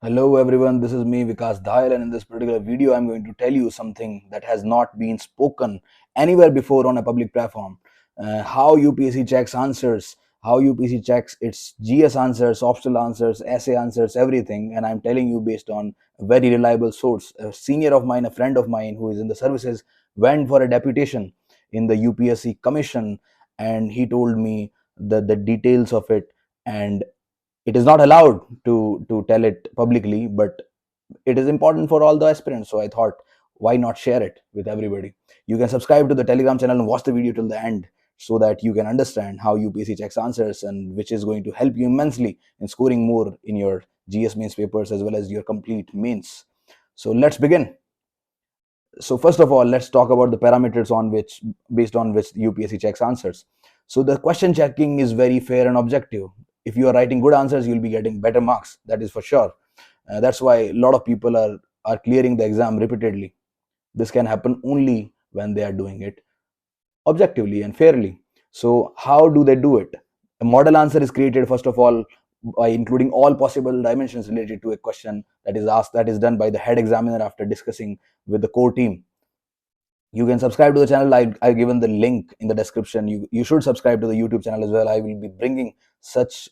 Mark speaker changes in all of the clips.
Speaker 1: Hello everyone, this is me Vikas Dhayal, and in this particular video I'm going to tell you something that has not been spoken anywhere before on a public platform. How UPSC checks answers, how UPSC checks its GS answers, optional answers, essay answers, everything, and I'm telling you based on a very reliable source. A senior of mine, a friend of mine who is in the services, went for a deputation in the UPSC commission, and he told me the details of it, and it is not allowed to tell it publicly, but it is important for all the aspirants. So I thought, why not share it with everybody? You can subscribe to the Telegram channel and watch the video till the end so that you can understand how UPSC checks answers, and which is going to help you immensely in scoring more in your GS mains papers as well as your complete mains. So let's begin. So first of all, let's talk about the parameters based on which UPSC checks answers. So the question checking is very fair and objective. If you are writing good answers, you'll be getting better marks, that is for sure. That's why a lot of people are clearing the exam repeatedly. This can happen only when they are doing it objectively and fairly. So how do they do it? A model answer is created first of all by including all possible dimensions related to a question that is asked. That is done by the head examiner after discussing with the core team. You can subscribe to the channel. I've given the link in the description. You should subscribe to the YouTube channel as well. I will be bringing such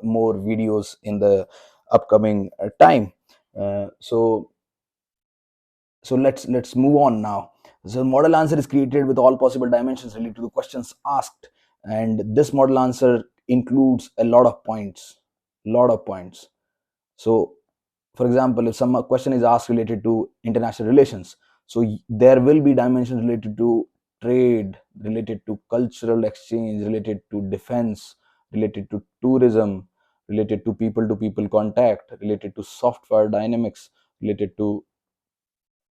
Speaker 1: more videos in the upcoming time. So let's move on now. So model answer is created with all possible dimensions related to the questions asked, and this model answer includes a lot of points. So for example, if some question is asked related to international relations, so there will be dimensions related to trade, related to cultural exchange, related to defense, related to tourism, related to people contact, related to software dynamics, related to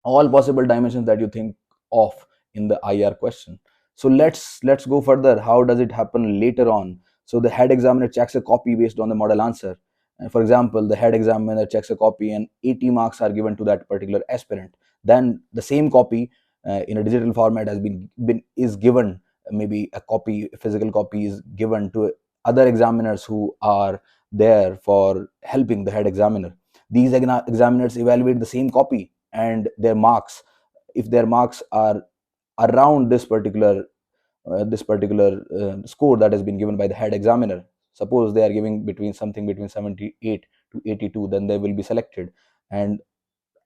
Speaker 1: all possible dimensions that you think of in the IR question. So let's go further. How does it happen later on? So the head examiner checks a copy based on the model answer. And for example, the head examiner checks a copy and 80 marks are given to that particular aspirant. Then the same copy in a digital format has been is given. Maybe a copy, a physical copy is given to other examiners who are there for helping the head examiner. These examiners evaluate the same copy and their marks. If their marks are around this particular score that has been given by the head examiner, suppose they are giving between 78 to 82, then they will be selected, and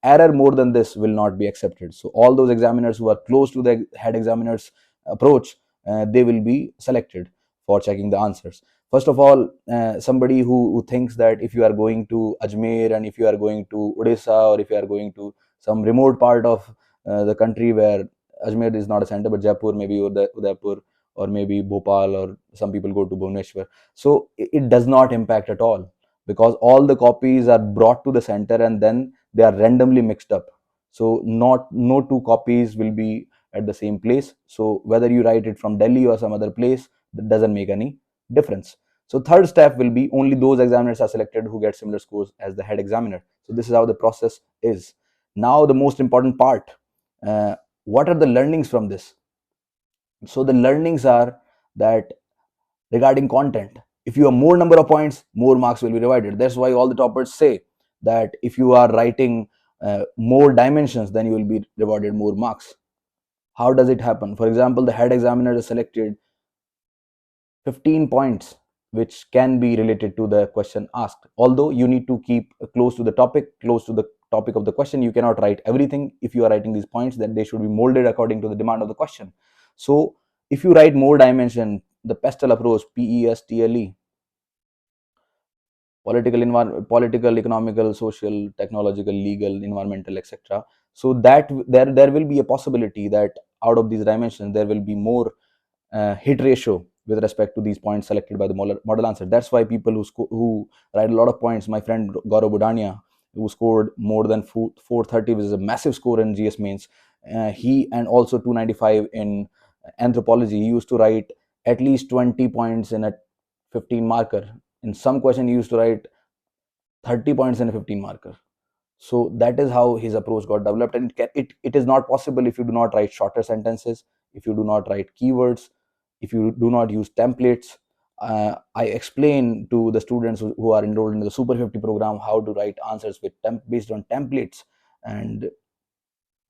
Speaker 1: error more than this will not be accepted. So all those examiners who are close to the head examiner's approach, they will be selected for checking the answers. First of all, somebody who thinks that if you are going to Ajmer, and if you are going to Odisha, or if you are going to some remote part of the country where Ajmer is not a center but Jaipur, maybe Udaipur, or maybe Bhopal, or some people go to Bhubaneswar, so it does not impact at all, because all the copies are brought to the center and then they are randomly mixed up. So no two copies will be at the same place. So whether you write it from Delhi or some other place, that doesn't make any difference. So third step will be only those examiners are selected who get similar scores as the head examiner. So this is how the process is. Now the most important part, what are the learnings from this? So the learnings are that regarding content, if you have more number of points, more marks will be divided. That's why all the toppers say that if you are writing more dimensions, then you will be rewarded more marks. How does it happen? For example, the head examiner is selected 15 points which can be related to the question asked, although you need to keep close to the topic of the question. You cannot write everything. If you are writing these points, then they should be molded according to the demand of the question. So if you write more dimension, the pestle approach, PESTLE, political, economical, social, technological, legal, environmental, etc. So that there will be a possibility that out of these dimensions there will be more hit ratio with respect to these points selected by the model answer. That's why people who write a lot of points, my friend Gaurav Budania, who scored more than 430, which is a massive score in GS mains, he, and also 295 in anthropology, he used to write at least 20 points in a 15 marker. In some question he used to write 30 points in a 15 marker. So that is how his approach got developed, and it is not possible if you do not write shorter sentences, if you do not write keywords, if you do not use templates. I explain to the students who are enrolled in the Super 50 program how to write answers with based on templates. And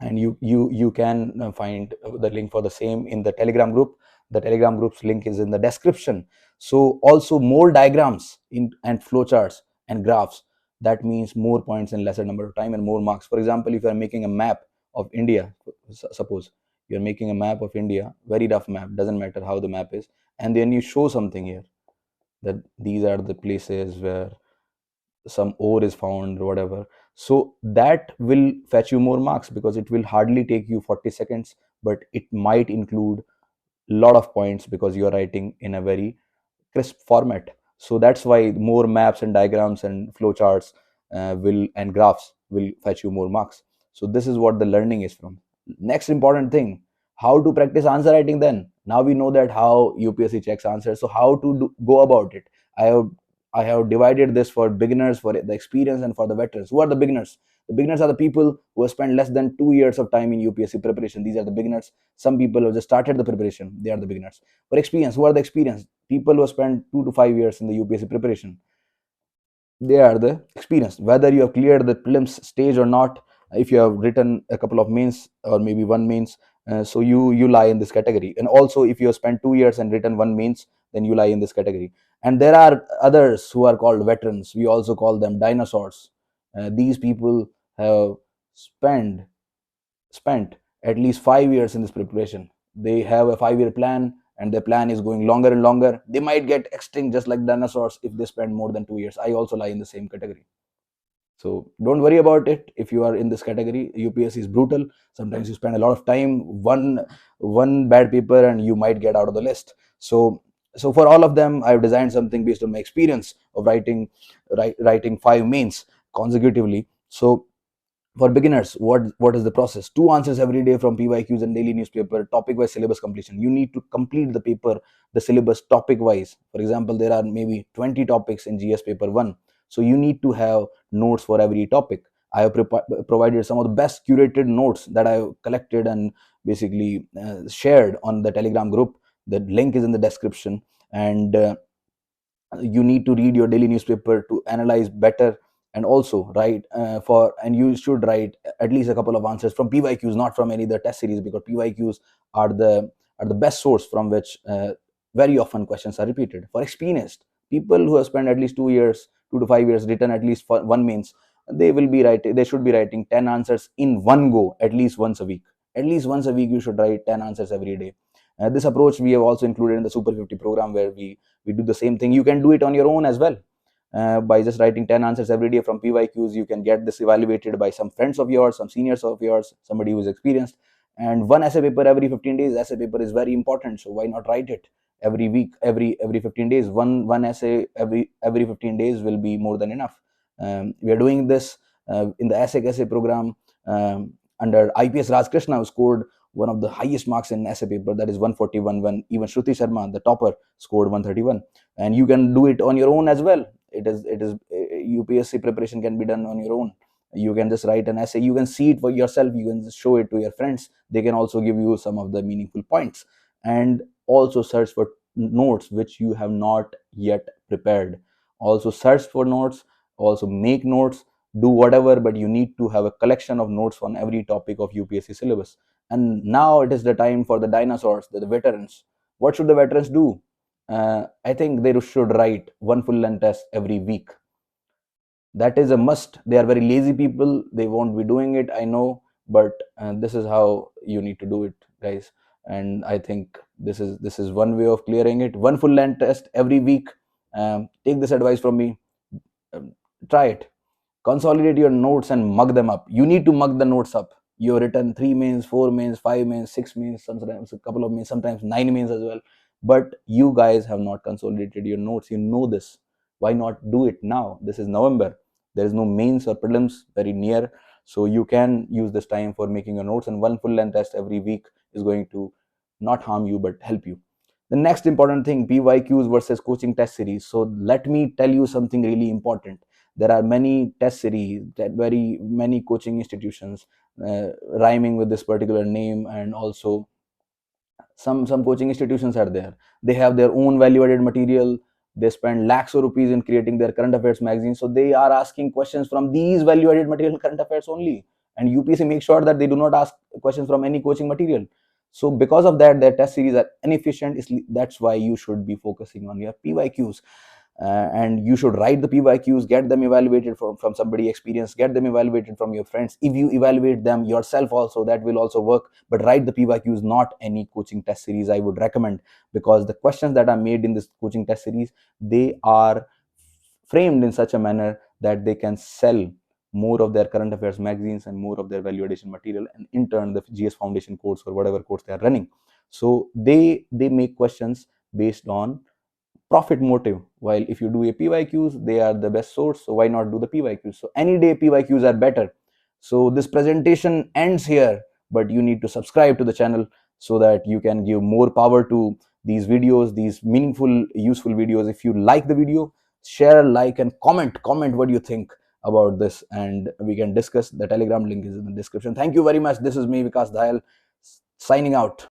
Speaker 1: you can find the link for the same in the Telegram group. The Telegram group's link is in the description. So also more diagrams in and flowcharts and graphs. That means more points in lesser number of time and more marks. For example, if you are making a map of India, suppose you're making a map of India, very rough map, doesn't matter how the map is, and then you show something here that these are the places where some ore is found or whatever. So that will fetch you more marks because it will hardly take you 40 seconds, but it might include a lot of points because you are writing in a very crisp format. So that's why more maps and diagrams and flowcharts will and graphs will fetch you more marks. So this is what the learning is from. Next important thing, how to practice answer writing. Then now we know that how UPSC checks answers. So how to go about it? I have I have divided this for beginners, for the experience, and for the veterans. Who are the beginners? The beginners are the people who have spent less than 2 years of time in UPSC preparation. These are the beginners. Some people have just started the preparation. They are the beginners. For experience, who are the experienced? People who have spent 2 to 5 years in the UPSC preparation. They are the experienced. Whether you have cleared the prelims stage or not, if you have written a couple of mains or maybe one mains, so you lie in this category. And also, if you have spent 2 years and written one mains, then you lie in this category. And there are others who are called veterans. We also call them dinosaurs. These people have spent spent at least 5 years in this preparation. They have a 5 year plan, and their plan is going longer and longer. They might get extinct just like dinosaurs if they spend more than 2 years. I also lie in the same category. So don't worry about it if you are in this category. UPSC is brutal. Sometimes you spend a lot of time, one bad paper, and you might get out of the list. So for all of them, I've designed something based on my experience of writing 5 mains consecutively. So for beginners, what is the process? 2 answers every day from pyqs and daily newspaper. Topic wise syllabus completion. You need to complete the paper, the syllabus topic wise. For example, there are maybe 20 topics in GS paper 1, so you need to have notes for every topic. I have provided some of the best curated notes that I have collected and basically shared on the Telegram group. The link is in the description. And you need to read your daily newspaper to analyze better, and also write and you should write at least a couple of answers from pyqs, not from any other test series, because pyqs are the best source from which very often questions are repeated. For experienced people who have spent at least 2 years, 2 to 5 years, written at least one means, they should be writing 10 answers in one go, at least once a week. At least once a week you should write 10 answers every day. This approach we have also included in the Super 50 program, where we do the same thing. You can do it on your own as well. By just writing 10 answers every day from pyqs, you can get this evaluated by some friends of yours, some seniors of yours, somebody who is experienced. And one essay paper every 15 days. Essay paper is very important, so why not write it every week, every 15 days? One essay every 15 days will be more than enough. We are doing this in the essay program under IPS Raj Krishna, who scored one of the highest marks in essay paper, that is 141. When even Shruti Sharma, the topper, scored 131. And you can do it on your own as well. It is UPSC preparation can be done on your own. You can just write an essay. You can see it for yourself. You can just show it to your friends. They can also give you some of the meaningful points. And also search for notes which you have not yet prepared. Also search for notes. Also make notes. Do whatever, but you need to have a collection of notes on every topic of UPSC syllabus. And now it is the time for the dinosaurs, the veterans. What should the veterans do? I think they should write one full length test every week. That is a must. They are very lazy people. They won't be doing it, I know, but this is how you need to do it, guys. And I think this is one way of clearing it. One full length test every week. Take this advice from me. Um, Try it. Consolidate your notes and mug them up. You need to mug the notes up. You've written 3 mains, 4 mains, 5 mains, 6 mains, sometimes a couple of mains, sometimes 9 mains as well. But you guys have not consolidated your notes. You know this. Why not do it now? This is November. There is no mains or prelims very near. So you can use this time for making your notes, and one full length test every week is going to not harm you but help you. The next important thing, PYQs versus coaching test series. So let me tell you something really important. There are many test series, that very many coaching institutions rhyming with this particular name, and also Some coaching institutions are there, they have their own value added material, they spend lakhs of rupees in creating their current affairs magazine, so they are asking questions from these value added material current affairs only, and UPSC makes sure that they do not ask questions from any coaching material. So because of that, their test series are inefficient. That's why you should be focusing on your pyqs, and you should write the pyqs, get them evaluated from somebody experienced, get them evaluated from your friends. If you evaluate them yourself also, that will also work, but write the pyqs, not any coaching test series I would recommend, because the questions that are made in this coaching test series, they are framed in such a manner that they can sell more of their current affairs magazines and more of their value addition material, and in turn the GS foundation course or whatever course they are running. So they make questions based on profit motive, while if you do a pyqs, they are the best source, so why not do the pyqs? So any day pyqs are better. So this presentation ends here, but you need to subscribe to the channel so that you can give more power to these videos, these meaningful useful videos. If you like the video, share, like, and comment what you think about this, and we can discuss. The Telegram link is in the description. Thank you very much. This is me, Vikas Dayal, signing out.